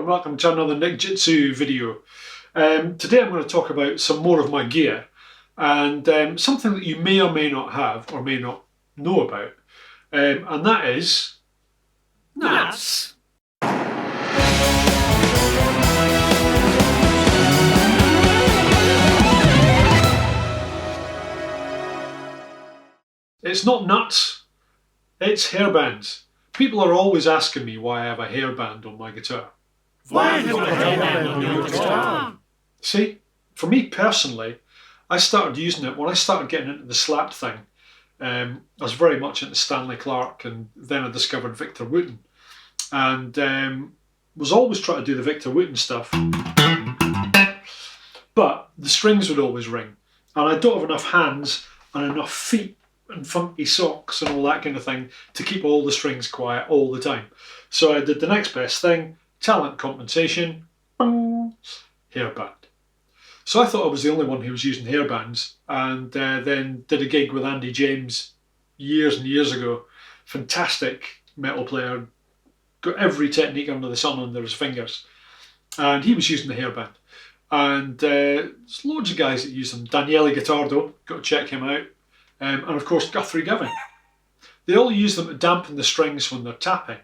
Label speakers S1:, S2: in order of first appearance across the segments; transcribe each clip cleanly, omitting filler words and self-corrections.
S1: and welcome to another Nickjitsu video. Today I'm going to talk about some more of my gear and something that you may or may not have or may not know about, and that is nuts. It's not nuts, it's hairbands. People are always asking me why I have a hairband on my guitar.
S2: Why have a hairband on your guitar?
S1: See, for me personally, I started using it when I started getting into the slap thing. I was very much into Stanley Clarke, and then I discovered Victor Wooten, and was always trying to do the Victor Wooten stuff, but the strings would always ring, and I don't have enough hands and enough feet and funky socks and all that kind of thing to keep all the strings quiet all the time. So I did the next best thing, talent compensation, hairband. So I thought I was the only one who was using hairbands, and then did a gig with Andy James years and years ago. Fantastic metal player, got every technique under the sun under his fingers, and he was using the hairband. And there's loads of guys that use them. Daniele Gottardo, got to check him out. And of course Guthrie Govan. They all use them to dampen the strings when they're tapping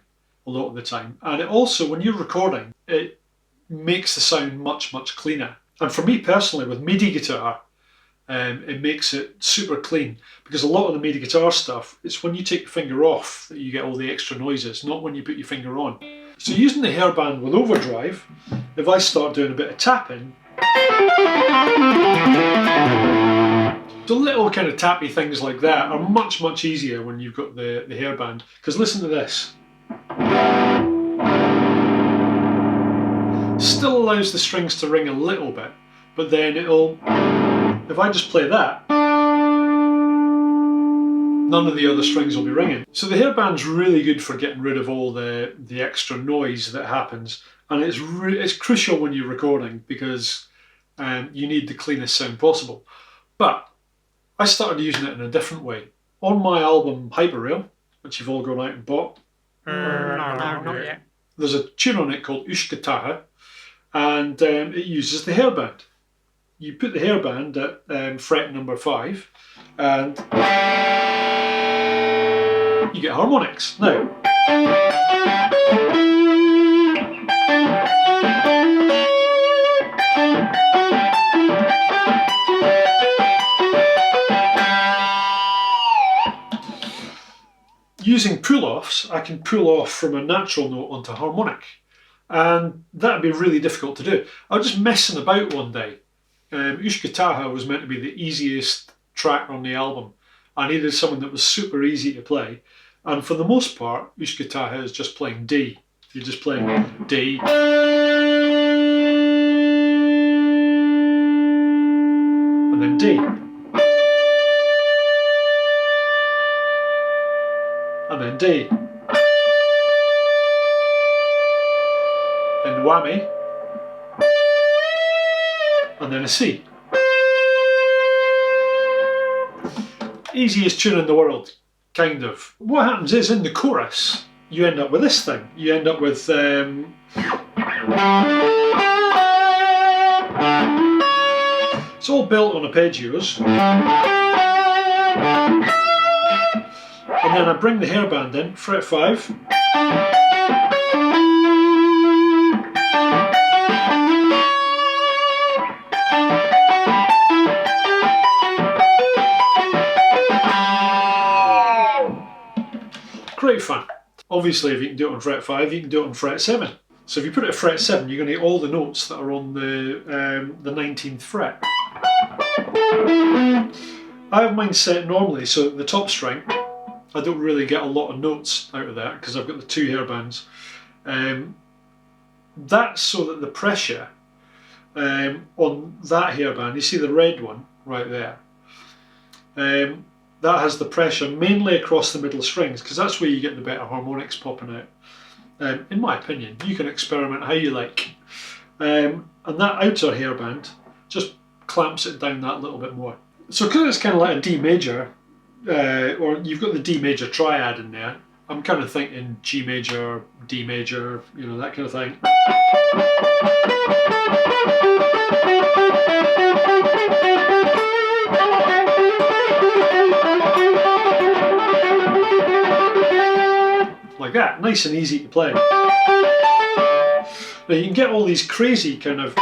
S1: a lot of the time. And it also, when you're recording, it makes the sound much, much cleaner. And for me personally, with MIDI guitar, it makes it super clean, because a lot of the MIDI guitar stuff, it's when you take your finger off that you get all the extra noises, not when you put your finger on. So using the hairband with overdrive, if I start doing a bit of tapping, the little kind of tappy things like that are much, much easier when you've got the hairband. Because listen to this. Still allows the strings to ring a little bit, but then it'll, if I just play that, none of the other strings will be ringing. So the hairband's really good for getting rid of all the extra noise that happens, and it's crucial when you're recording, because you need the cleanest sound possible. But I started using it in a different way. On my album Hyperrail, which you've all gone out and bought,
S2: No, not yet.
S1: there's a tune on it called Ushkataha, and it uses the hairband. You put the hairband at fret number 5, and you get harmonics. Now, using pull-offs, I can pull off from a natural note onto harmonic, and that'd be really difficult to do. I was just messing about one day. Ushkataha was meant to be the easiest track on the album. I needed something that was super easy to play, and for the most part, Ushkataha is just playing D. You're just playing D, and then D, and then D, then whammy, and then a C. Easiest tune in the world, kind of. What happens is, in the chorus, you end up with this thing. You end up with it's all built on arpeggios. And then I bring the hairband in, fret 5. Great fun. Obviously, if you can do it on fret 5, you can do it on fret 7. So if you put it at fret 7, you're going to get all the notes that are on the 19th fret. I have mine set normally so that the top string, I don't really get a lot of notes out of that, because I've got the 2 hairbands. That's so that the pressure on that hairband, you see the red one right there, that has the pressure mainly across the middle strings, because that's where you get the better harmonics popping out. In my opinion, you can experiment how you like. And that outer hairband just clamps it down that little bit more. So because it's kind of like a D major, or you've got the D major triad in there, I'm kind of thinking G major, D major, you know, that kind of thing. Like that, nice and easy to play. Now you can get all these crazy kind of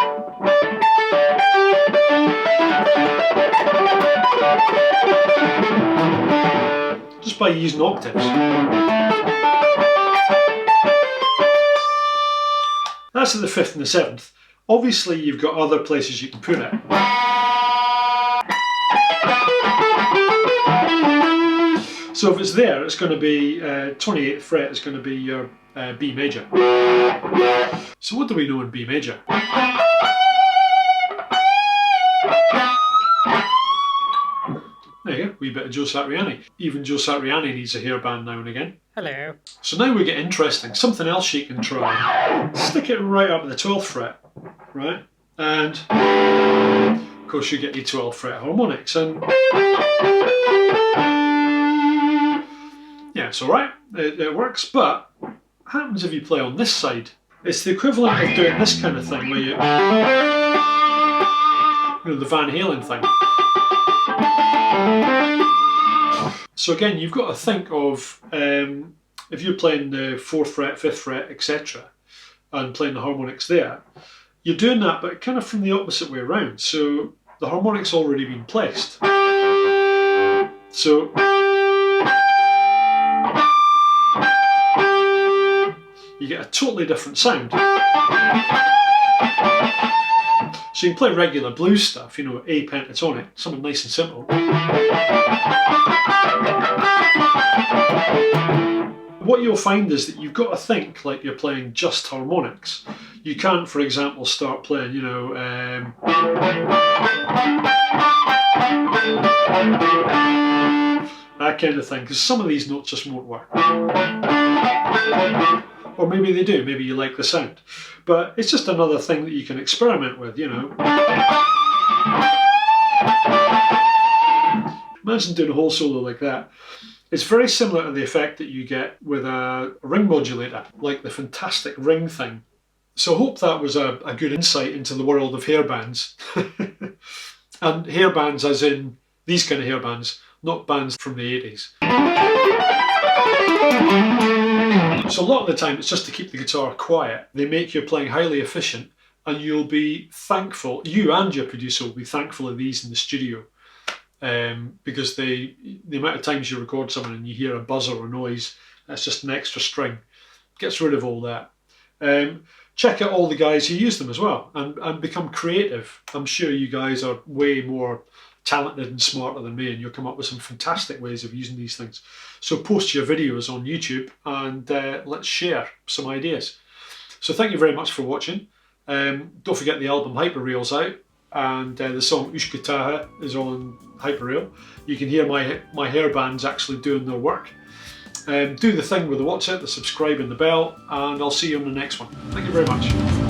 S1: just by using octaves. That's at the 5th and the 7th. Obviously you've got other places you can put it. So if it's there, it's going to be 28th fret is going to be your B major. So what do we know in B major? There you go, wee bit of Joe Satriani. Even Joe Satriani needs a hairband now and again.
S2: Hello.
S1: So now we get interesting. Something else you can try. Stick it right up at the 12th fret, right? And of course you get your 12th fret harmonics. And yeah, it's alright, it works, but what happens if you play on this side? It's the equivalent of doing this kind of thing where you know, the Van Halen thing. So again, you've got to think of, if you're playing the 4th fret, 5th fret, etc., and playing the harmonics there, you're doing that, but kind of from the opposite way around. So the harmonic's already been placed. So you get a totally different sound. So you can play regular blues stuff, you know, A pentatonic, something nice and simple. What you'll find is that you've got to think like you're playing just harmonics. You can't, for example, start playing, you know, that kind of thing, because some of these notes just won't work. Or maybe they do, maybe you like the sound. But it's just another thing that you can experiment with, you know. Imagine doing a whole solo like that. It's very similar to the effect that you get with a ring modulator, like the fantastic ring thing. So I hope that was a good insight into the world of hairbands. And hairbands as in these kind of hairbands, not bands from the 80s. So a lot of the time it's just to keep the guitar quiet. They make your playing highly efficient and you'll be thankful, you and your producer will be thankful of these in the studio. Because the amount of times you record something and you hear a buzz or a noise, that's just an extra string. Gets rid of all that. Check out all the guys who use them as well and become creative. I'm sure you guys are way more talented and smarter than me and you'll come up with some fantastic ways of using these things. So post your videos on YouTube and let's share some ideas. So thank you very much for watching. Don't forget the album Hyperreal's out and the song Ush Guitarha is on Hyperreal. You can hear my hairbands actually doing their work. Do the thing with the watch out, the subscribe and the bell, and I'll see you on the next one. Thank you very much.